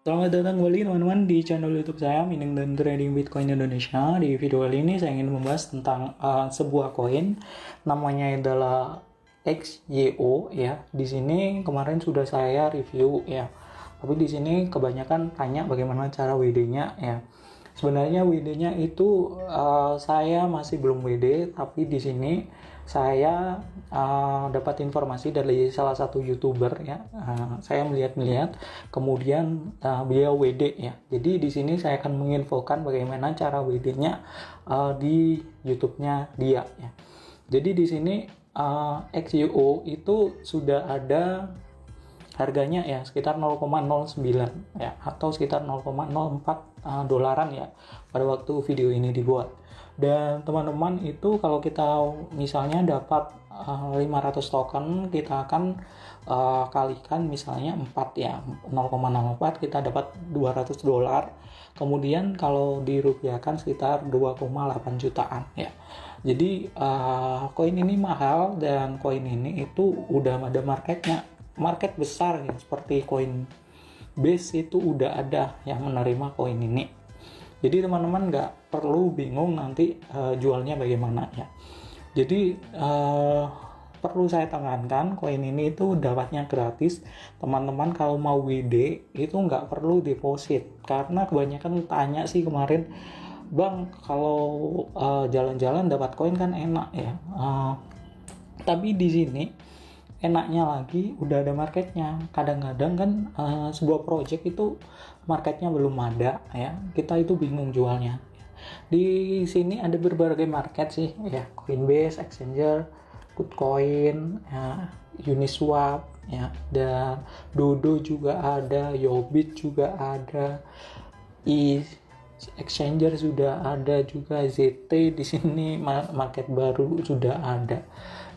Selamat datang kembali teman-teman di channel YouTube saya Mining dan Trading Bitcoin Indonesia. Di video kali ini saya ingin membahas tentang sebuah koin namanya adalah XYO ya. Di sini kemarin sudah saya review ya. Tapi di sini kebanyakan tanya bagaimana cara WD-nya ya. Sebenarnya WD-nya itu saya masih belum WD, tapi di sini saya dapat informasi dari salah satu YouTuber ya. Saya melihat-lihat, kemudian beliau WD ya. Jadi di sini saya akan menginfokan bagaimana cara WD-nya di YouTube-nya dia ya. Jadi di sini XUO itu sudah ada harganya ya sekitar 0,09 ya atau sekitar 0,04 dolaran ya pada waktu video ini dibuat. Dan teman-teman itu kalau kita misalnya dapat 500 token, kita akan kalikan misalnya 4 ya, 0,04 kita dapat 200 dolar. Kemudian kalau dirupiahkan sekitar 2,8 jutaan ya. Jadi koin ini mahal dan koin ini itu udah ada market besar ya, seperti Coinbase itu udah ada yang menerima koin ini. Jadi teman-teman nggak perlu bingung nanti jualnya bagaimana ya. Jadi perlu saya tekankan, koin ini itu dapatnya gratis. Teman-teman kalau mau WD itu nggak perlu deposit, karena kebanyakan tanya sih kemarin, Bang, kalau jalan-jalan dapat koin kan enak ya. Tapi di sini enaknya lagi udah ada marketnya. Kadang-kadang kan sebuah project itu marketnya belum ada ya, kita itu bingung jualnya. Di sini ada berbagai market sih ya, Coinbase, Exchanger, Goodcoin, ya, Uniswap ya, dan Dodo juga ada, Yobit juga ada, Exchanger sudah ada juga, ZT di sini market baru sudah ada.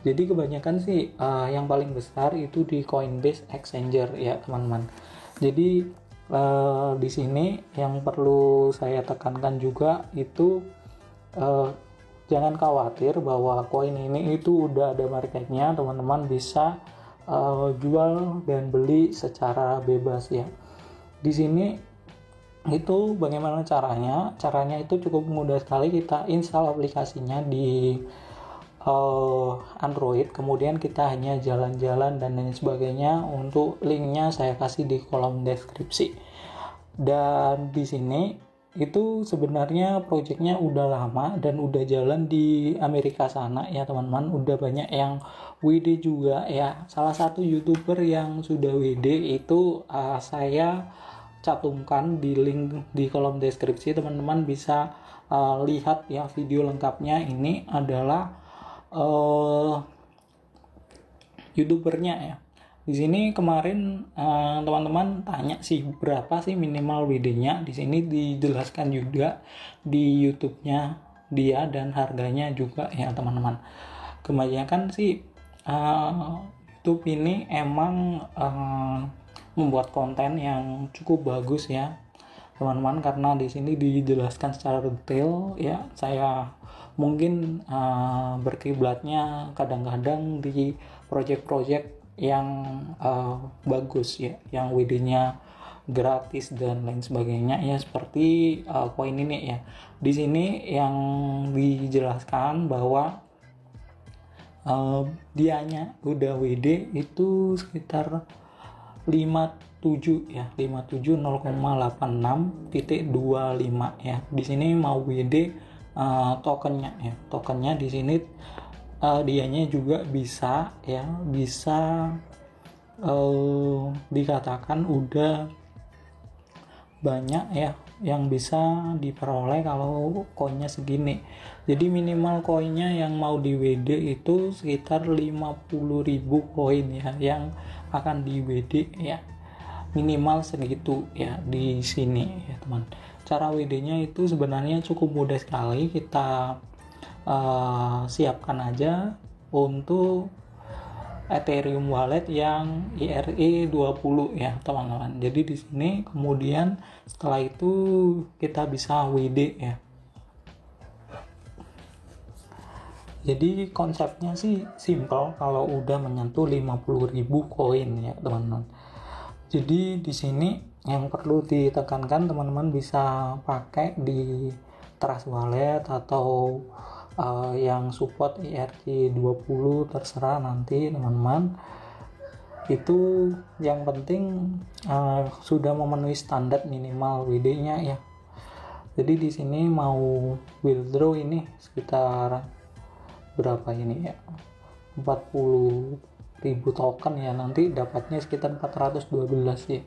Jadi kebanyakan sih yang paling besar itu di Coinbase Exchanger ya teman-teman. Jadi di sini yang perlu saya tekankan juga itu jangan khawatir bahwa koin ini itu udah ada marketnya, teman-teman bisa jual dan beli secara bebas ya. Di sini itu bagaimana caranya? Caranya itu cukup mudah sekali, kita install aplikasinya di Android, kemudian kita hanya jalan-jalan dan lain sebagainya. Untuk linknya saya kasih di kolom deskripsi. Dan di sini itu sebenarnya projectnya udah lama dan udah jalan di Amerika sana ya teman-teman, udah banyak yang WD juga ya. Salah satu YouTuber yang sudah WD itu saya cantumkan di link di kolom deskripsi, teman-teman bisa lihat ya video lengkapnya. Ini adalah YouTubernya ya. Di sini kemarin teman-teman tanya sih berapa sih minimal WD-nya. Di sini dijelaskan juga di YouTube-nya dia dan harganya juga ya teman-teman. Kebanyakan sih YouTube ini emang membuat konten yang cukup bagus ya teman-teman, karena di sini dijelaskan secara detail ya. Saya mungkin berkiblatnya kadang-kadang di project-project yang bagus ya, yang WD-nya gratis dan lain sebagainya ya, seperti koin ini ya. Di sini yang dijelaskan bahwa dianya udah WD itu sekitar 57 ya, 57 0,86.25 ya. Di sini mau WD tokennya ya. Tokennya di sini dianya juga bisa ya, bisa dikatakan udah banyak ya yang bisa diperoleh kalau koinnya segini. Jadi minimal koinnya yang mau di WD itu sekitar 50.000 koin ya yang akan di WD ya, minimal segitu ya di sini ya teman. Cara WD-nya itu sebenarnya cukup mudah sekali, kita siapkan aja untuk Ethereum wallet yang ERC20 ya teman-teman. Jadi di sini kemudian setelah itu kita bisa WD ya. Jadi konsepnya sih simple kalau udah menyentuh 50.000 koin ya teman-teman. Jadi di sini yang perlu ditekankan, teman-teman bisa pakai di Trust Wallet atau yang support ERC20, terserah nanti teman-teman. Itu yang penting sudah memenuhi standar minimal WD-nya ya. Jadi di sini mau withdraw ini sekitar berapa ini ya, 40.000 token ya, nanti dapatnya sekitar 412 ya.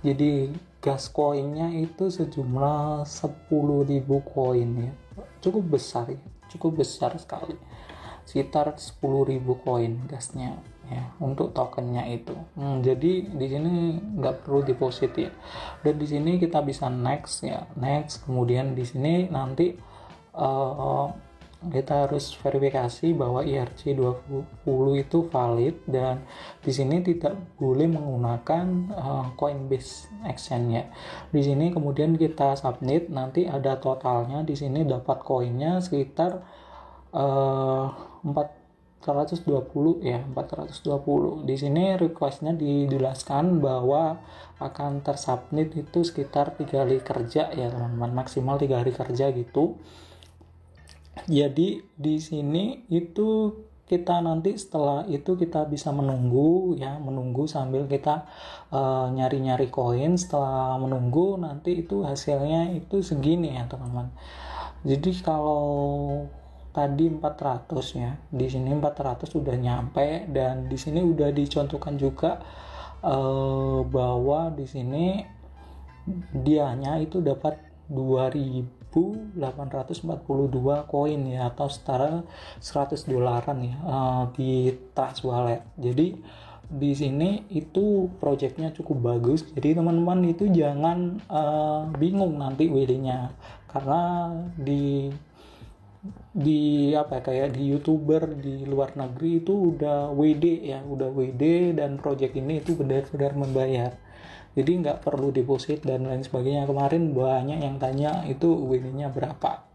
Jadi gas koinnya itu sejumlah 10.000 koin ya, cukup besar ya, cukup besar sekali, sekitar 10.000 koin gasnya ya untuk tokennya itu. Jadi di sini nggak perlu deposit ya, dan di sini kita bisa next ya, next. Kemudian di sini nanti kita harus verifikasi bahwa ERC20 itu valid, dan di sini tidak boleh menggunakan Coinbase Exchange ya. Di sini kemudian kita submit, nanti ada totalnya di sini, dapat koinnya sekitar 420 ya, 420. Di sini requestnya dijelaskan bahwa akan tersubmit itu sekitar 3 hari kerja ya teman-teman, maksimal 3 hari kerja gitu. Jadi di sini itu kita nanti setelah itu kita bisa menunggu ya, menunggu sambil kita nyari-nyari koin. Setelah menunggu nanti itu hasilnya itu segini ya teman-teman. Jadi kalau tadi 400 ya, di sini 400 sudah nyampe, dan di sini udah dicontohkan juga bahwa di sini dianya itu dapat 2.842 koin ya, atau setara $100 ya di Trust Wallet. Jadi di sini itu projectnya cukup bagus, jadi teman-teman itu jangan bingung nanti WD-nya, karena di apa kayak di YouTuber di luar negeri itu udah WD ya, udah WD, dan project ini itu benar-benar membayar. Jadi nggak perlu deposit dan lain sebagainya. Kemarin banyak yang tanya itu WD-nya berapa.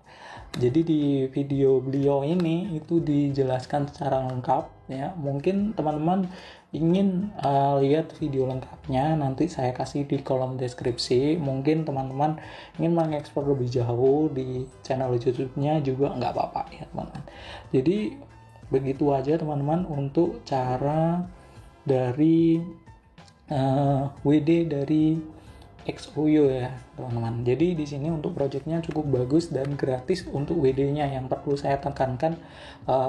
Jadi di video beliau ini itu dijelaskan secara lengkap ya. Mungkin teman-teman ingin lihat video lengkapnya, nanti saya kasih di kolom deskripsi. Mungkin teman-teman ingin mengeksplor lebih jauh di channel YouTube-nya juga nggak apa-apa ya teman-teman. Jadi begitu aja teman-teman untuk cara dari WD dari XOYO ya teman-teman. Jadi di sini untuk projectnya cukup bagus dan gratis untuk WD-nya, yang perlu saya tekankan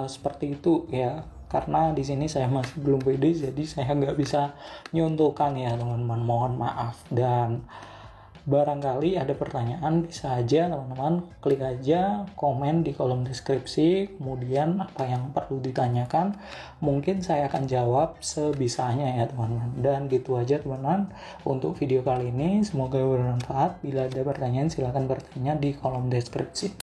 seperti itu ya. Karena di sini saya masih belum WD, jadi saya nggak bisa nyontohkan ya teman-teman, mohon maaf. Dan barangkali ada pertanyaan, bisa aja teman-teman klik aja komen di kolom deskripsi, kemudian apa yang perlu ditanyakan mungkin saya akan jawab sebisanya ya teman-teman. Dan gitu aja teman-teman untuk video kali ini, semoga bermanfaat. Bila ada pertanyaan silahkan bertanya di kolom deskripsi.